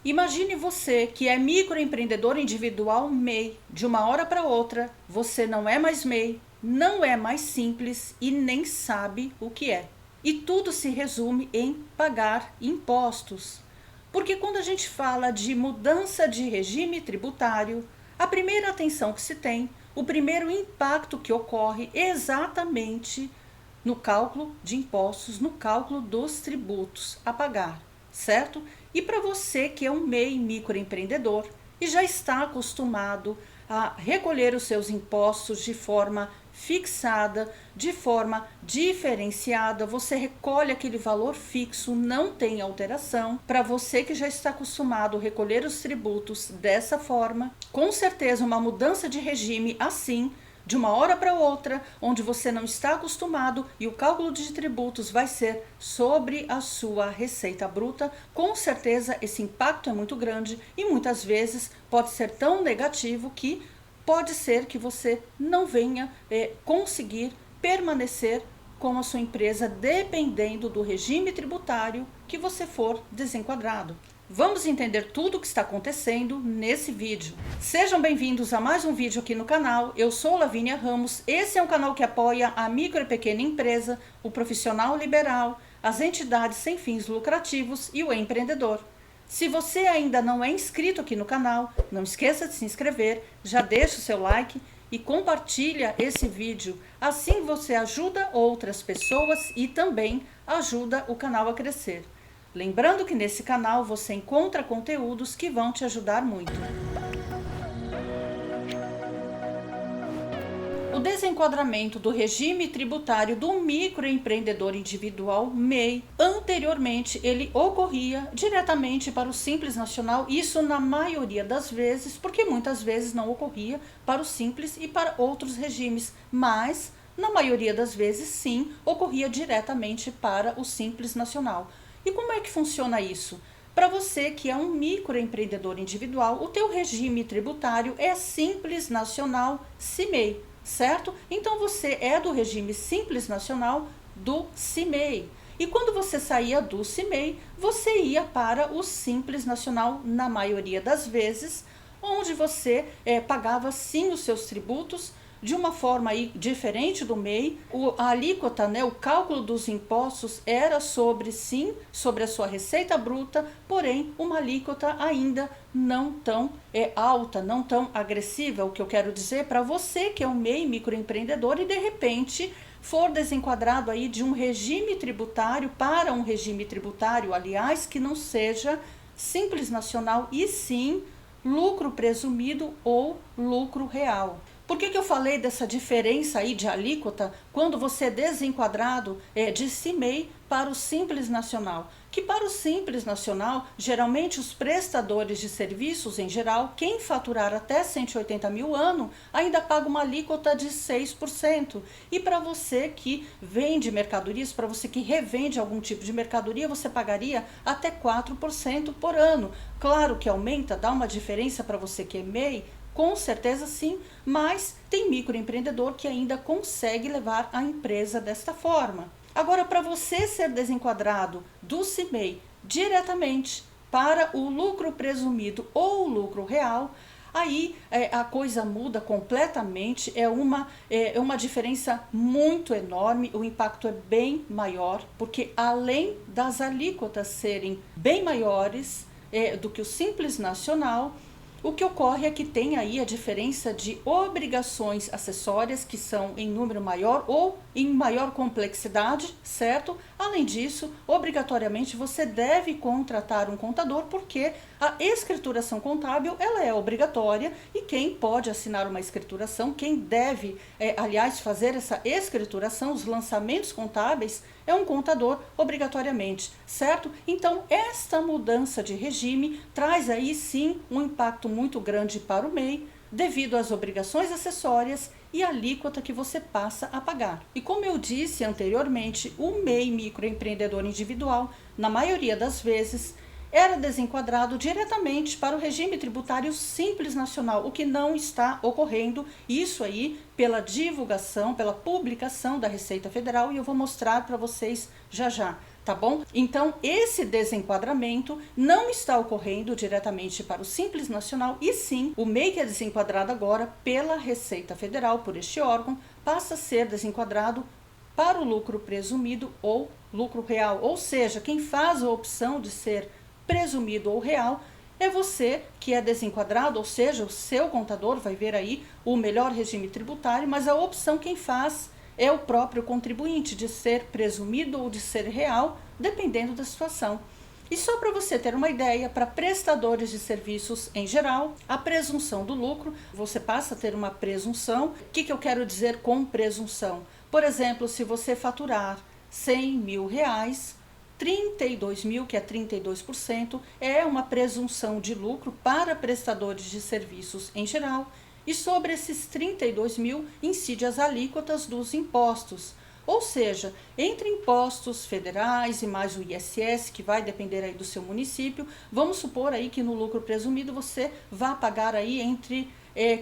Imagine você que é microempreendedor individual MEI. De uma hora para outra, você não é mais MEI, não é mais simples e nem sabe o que é. E tudo se resume em pagar impostos. Porque quando a gente fala de mudança de regime tributário, a primeira atenção que se tem, o primeiro impacto que ocorre exatamente no cálculo de impostos, no cálculo dos tributos a pagar, certo? E para você que é um MEI microempreendedor e já está acostumado a recolher os seus impostos de forma fixada, de forma diferenciada, você recolhe aquele valor fixo, não tem alteração. Para você que já está acostumado a recolher os tributos dessa forma, com certeza uma mudança de regime assim, de uma hora para outra, onde você não está acostumado e o cálculo de tributos vai ser sobre a sua receita bruta, com certeza esse impacto é muito grande e muitas vezes pode ser tão negativo que pode ser que você não venha conseguir permanecer com a sua empresa dependendo do regime tributário que você for desenquadrado. Vamos entender tudo o que está acontecendo nesse vídeo. Sejam bem-vindos a mais um vídeo aqui no canal. Eu sou Lavínia Ramos. Esse é um canal que apoia a micro e pequena empresa, o profissional liberal, as entidades sem fins lucrativos e o empreendedor. Se você ainda não é inscrito aqui no canal, não esqueça de se inscrever, já deixa o seu like e compartilha esse vídeo. Assim você ajuda outras pessoas e também ajuda o canal a crescer. Lembrando que nesse canal você encontra conteúdos que vão te ajudar muito. O desenquadramento do regime tributário do microempreendedor individual MEI, anteriormente ele ocorria diretamente para o Simples Nacional, isso na maioria das vezes, porque muitas vezes não ocorria para o Simples e para outros regimes, mas na maioria das vezes sim, ocorria diretamente para o Simples Nacional. E como é que funciona isso? Para você que é um microempreendedor individual, o teu regime tributário é Simples Nacional CIMEI, certo? Então você é do regime Simples Nacional do CIMEI. E quando você saía do CIMEI, você ia para o Simples Nacional na maioria das vezes, onde você pagava sim os seus tributos, de uma forma aí diferente do MEI, a alíquota, o cálculo dos impostos era sobre a sua receita bruta, porém uma alíquota ainda não tão alta, não tão agressiva. O que eu quero dizer para você que é um MEI microempreendedor e de repente for desenquadrado aí de um regime tributário para um regime tributário, aliás, que não seja Simples Nacional e sim lucro presumido ou lucro real. Por que eu falei dessa diferença aí de alíquota quando você é desenquadrado de CIMEI para o Simples Nacional? Que para o Simples Nacional, geralmente os prestadores de serviços em geral, quem faturar até 180 mil ano, ainda paga uma alíquota de 6%. E para você que vende mercadorias, para você que revende algum tipo de mercadoria, você pagaria até 4% por ano. Claro que aumenta, dá uma diferença para você que é MEI, com certeza sim, mas tem microempreendedor que ainda consegue levar a empresa desta forma. Agora, para você ser desenquadrado do CIMEI diretamente para o lucro presumido ou o lucro real, aí a coisa muda completamente, é uma diferença muito enorme, o impacto é bem maior, porque além das alíquotas serem bem maiores do que o Simples Nacional, o que ocorre é que tem aí a diferença de obrigações acessórias que são em número maior ou em maior complexidade, certo? Além disso, obrigatoriamente você deve contratar um contador porque a escrituração contábil ela é obrigatória e quem pode assinar uma escrituração, quem deve, aliás, fazer essa escrituração, os lançamentos contábeis, é um contador obrigatoriamente, certo? Então, esta mudança de regime traz aí sim um impacto muito grande para o MEI, devido às obrigações acessórias e a alíquota que você passa a pagar. E como eu disse anteriormente, o MEI microempreendedor individual, na maioria das vezes, era desenquadrado diretamente para o regime tributário Simples Nacional, o que não está ocorrendo, isso aí pela divulgação, pela publicação da Receita Federal, e eu vou mostrar para vocês já já. tá bom? Então, esse desenquadramento não está ocorrendo diretamente para o Simples Nacional, e sim, o MEI que é desenquadrado agora pela Receita Federal, por este órgão, passa a ser desenquadrado para o lucro presumido ou lucro real. Ou seja, quem faz a opção de ser presumido ou real é você que é desenquadrado, ou seja, o seu contador vai ver aí o melhor regime tributário, mas a opção quem faz é o próprio contribuinte de ser presumido ou de ser real, dependendo da situação. E só para você ter uma ideia, para prestadores de serviços em geral, a presunção do lucro, você passa a ter uma presunção. O que eu quero dizer com presunção? Por exemplo, se você faturar R$100.000, 32 mil, que é 32%, é uma presunção de lucro para prestadores de serviços em geral, e sobre esses 32 mil incide as alíquotas dos impostos. Ou seja, entre impostos federais e mais o ISS, que vai depender aí do seu município, vamos supor aí que no lucro presumido você vá pagar aí entre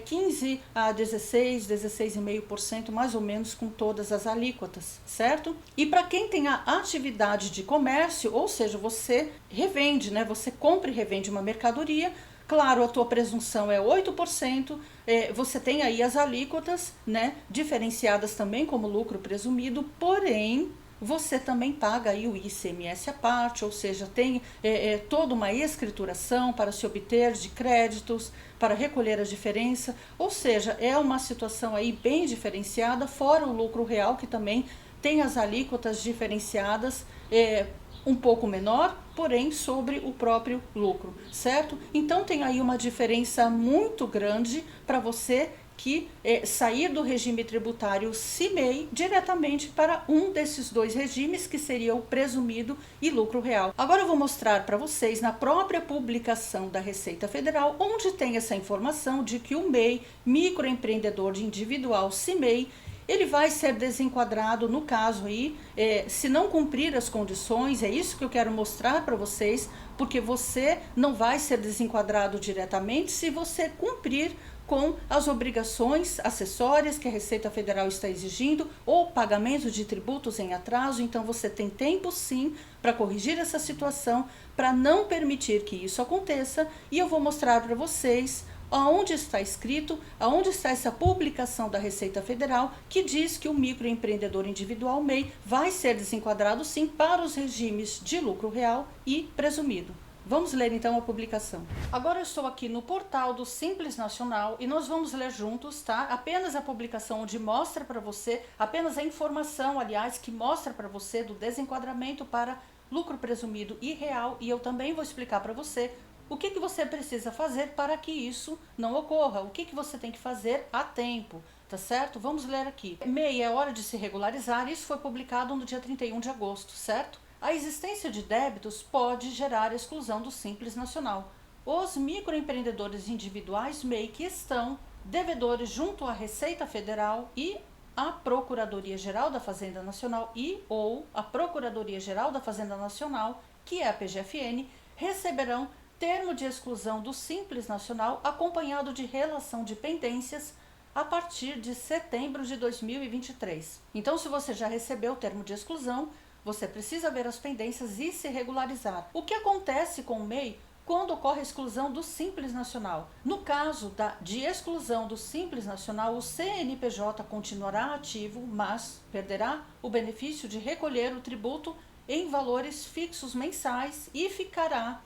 15 a 16, 16,5% mais ou menos com todas as alíquotas, certo? E para quem tem a atividade de comércio, ou seja, você revende, né? Você compra e revende uma mercadoria, claro, a tua presunção é 8%, você tem aí as alíquotas, né, diferenciadas também como lucro presumido, porém, você também paga aí o ICMS à parte, ou seja, tem toda uma escrituração para se obter de créditos, para recolher a diferença, ou seja, é uma situação aí bem diferenciada, fora o lucro real, que também tem as alíquotas diferenciadas, um pouco menor, porém sobre o próprio lucro, certo? Então tem aí uma diferença muito grande para você que sair do regime tributário CIMEI diretamente para um desses dois regimes, que seria o presumido e lucro real. Agora eu vou mostrar para vocês na própria publicação da Receita Federal, onde tem essa informação de que o MEI, microempreendedor de individual CIMEI, ele vai ser desenquadrado no caso aí, se não cumprir as condições. É isso que eu quero mostrar para vocês, porque você não vai ser desenquadrado diretamente se você cumprir com as obrigações acessórias que a Receita Federal está exigindo, ou pagamento de tributos em atraso. Então você tem tempo sim para corrigir essa situação, para não permitir que isso aconteça, e eu vou mostrar para vocês aonde está escrito, aonde está essa publicação da Receita Federal, que diz que o microempreendedor individual MEI vai ser desenquadrado sim para os regimes de lucro real e presumido. Vamos ler então a publicação. Agora eu estou aqui no portal do Simples Nacional e nós vamos ler juntos, tá? Apenas a publicação onde mostra para você, apenas a informação, aliás, que mostra para você do desenquadramento para lucro presumido e real, e eu também vou explicar para você o que você precisa fazer para que isso não ocorra, o que você tem que fazer a tempo, tá certo? Vamos ler aqui. MEI, é hora de se regularizar. Isso foi publicado no dia 31 de agosto, certo? A existência de débitos pode gerar exclusão do Simples Nacional. Os microempreendedores individuais MEI que estão devedores junto à Receita Federal e à Procuradoria-Geral da Fazenda Nacional e ou a Procuradoria-Geral da Fazenda Nacional, que é a PGFN, receberão termo de exclusão do Simples Nacional acompanhado de relação de pendências a partir de setembro de 2023. Então, se você já recebeu o termo de exclusão, você precisa ver as pendências e se regularizar. O que acontece com o MEI quando ocorre a exclusão do Simples Nacional? No caso de exclusão do Simples Nacional, o CNPJ continuará ativo, mas perderá o benefício de recolher o tributo em valores fixos mensais e ficará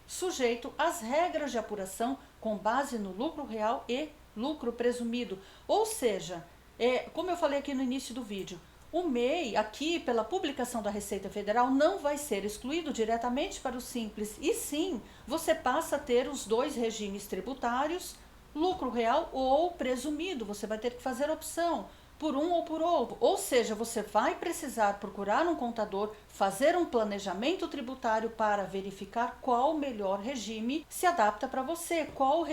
sujeito às regras de apuração com base no lucro real e lucro presumido. Ou seja, como eu falei aqui no início do vídeo, o MEI, aqui pela publicação da Receita Federal, não vai ser excluído diretamente para o Simples, e sim, você passa a ter os dois regimes tributários, lucro real ou presumido. Você vai ter que fazer opção por um ou por outro. Ou seja, você vai precisar procurar um contador, fazer um planejamento tributário para verificar qual o melhor regime se adapta para você, qual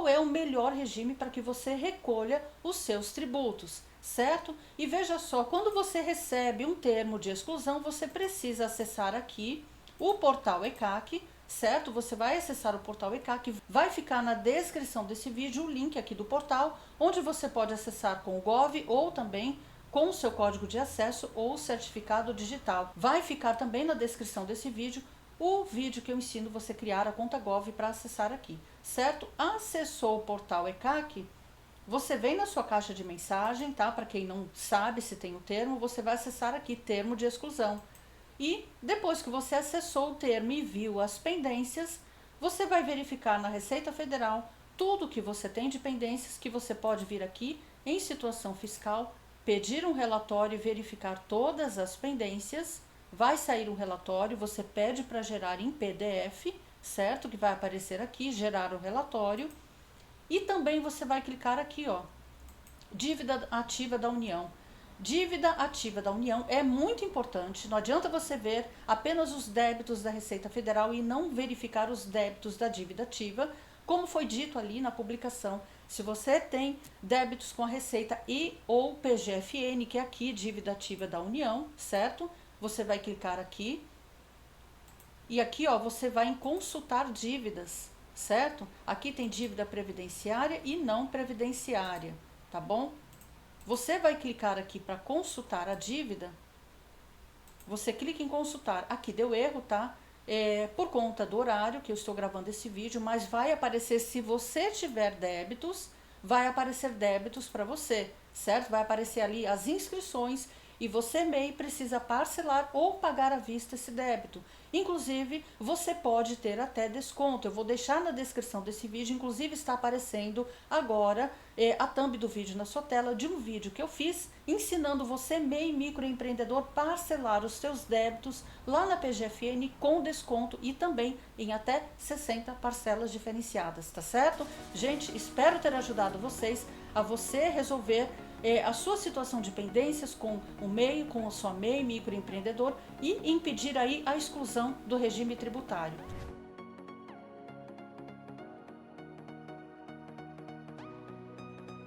é o melhor regime para que você recolha os seus tributos, certo? E veja só, quando você recebe um termo de exclusão, você precisa acessar aqui o portal ECAC, certo? Você vai acessar o portal ECAC, vai ficar na descrição desse vídeo o link aqui do portal, onde você pode acessar com o Gov ou também com o seu código de acesso ou certificado digital. Vai ficar também na descrição desse vídeo o vídeo que eu ensino você a criar a conta Gov para acessar aqui, certo? Acessou o portal ECAC, você vem na sua caixa de mensagem, tá? Para quem não sabe se tem o termo, você vai acessar aqui termo de exclusão. E depois que você acessou o termo e viu as pendências, você vai verificar na Receita Federal tudo que você tem de pendências, que você pode vir aqui em situação fiscal, pedir um relatório e verificar todas as pendências. Vai sair um relatório, você pede para gerar em PDF, certo? Que vai aparecer aqui, gerar o relatório. E também você vai clicar aqui, ó, dívida ativa da União. Dívida ativa da União é muito importante, não adianta você ver apenas os débitos da Receita Federal e não verificar os débitos da dívida ativa, como foi dito ali na publicação. Se você tem débitos com a Receita e ou PGFN, que é aqui, dívida ativa da União, certo? Você vai clicar aqui e aqui, ó, você vai em consultar dívidas, certo? Aqui tem dívida previdenciária e não previdenciária, tá bom? Você vai clicar aqui para consultar a dívida. Você clica em consultar. Aqui deu erro, tá? Por conta do horário que eu estou gravando esse vídeo, mas vai aparecer, se você tiver débitos, vai aparecer débitos para você, certo? Vai aparecer ali as inscrições e você, MEI, precisa parcelar ou pagar à vista esse débito. Inclusive, você pode ter até desconto. Eu vou deixar na descrição desse vídeo, inclusive está aparecendo agora a thumb do vídeo na sua tela, de um vídeo que eu fiz ensinando você, MEI microempreendedor, parcelar os seus débitos lá na PGFN com desconto e também em até 60 parcelas diferenciadas, tá certo? Gente, espero ter ajudado vocês a você resolver a sua situação de pendências com o MEI, com a sua MEI microempreendedor, e impedir aí a exclusão do regime tributário.